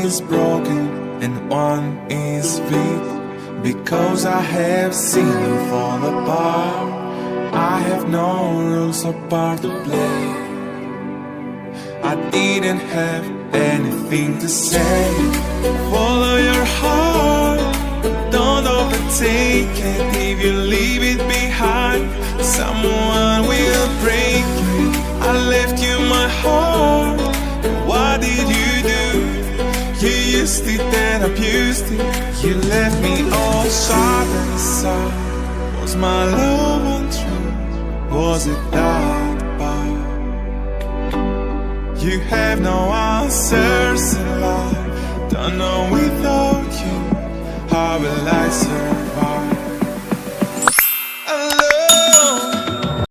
is broken and one is weak, because I have seen you fall apart. I have no rules or part to play. I didn't have anything to say. Follow your heart, don't overtake it. If you leave it behind, someone will break it. I left you my heart, what did you do? You used it and abused it. You left me all sharp and sour. Was my love untrue? Was it that bad? You have no answers in life. Don't know without you, how will I survive?